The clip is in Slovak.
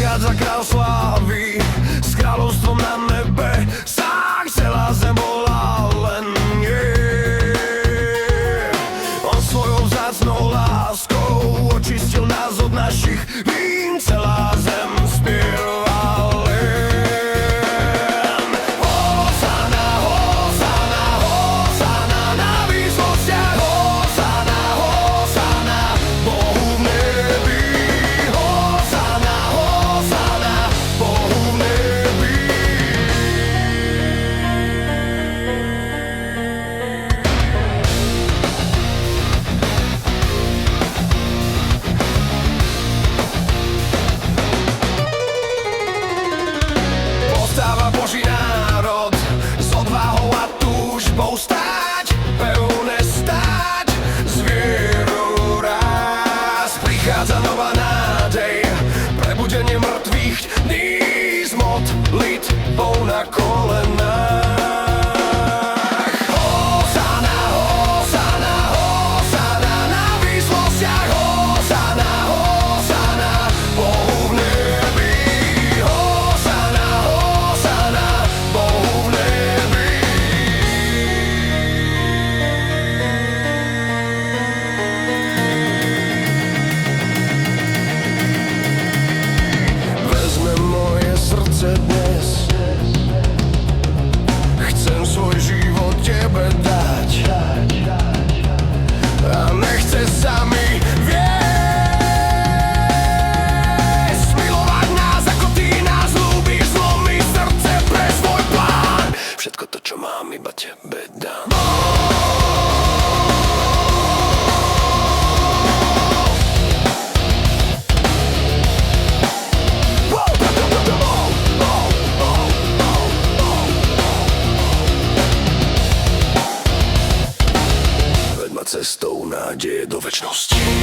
Prichádza král slávy s kráľovstvom na nebe, tak celá zem volá len On svojou vzácnou láskou očistil nás od našich vín, celá zem spieva len Hosana, Hosana, Hosana na výslostiach, Hosana, Hosana Bohu v nebi, Hosana, Hosana Bohu v nebi. Postáva Boží národ s odvahou a túžbou stáť, pevne stáť, s vierou raz. Prichádza nová nádej, prebudenie mŕtvych dní, z modlitbou na kolenách. Hosana, Hosana, Hosana na výslostiach, Hosana, Hosana Bohu v nebi, Hosana, Hosana Bohu v nebi. Vezme moje srdce dnes, chcem svoj život tebe dať a nechce sa mi viesť. Milovať nás ako ty nás ľúbiš, zlomí srdce pre svoj plán. Všetko to, čo mám, iba tebe dám. Veď ma cestou nádeje do večnosti.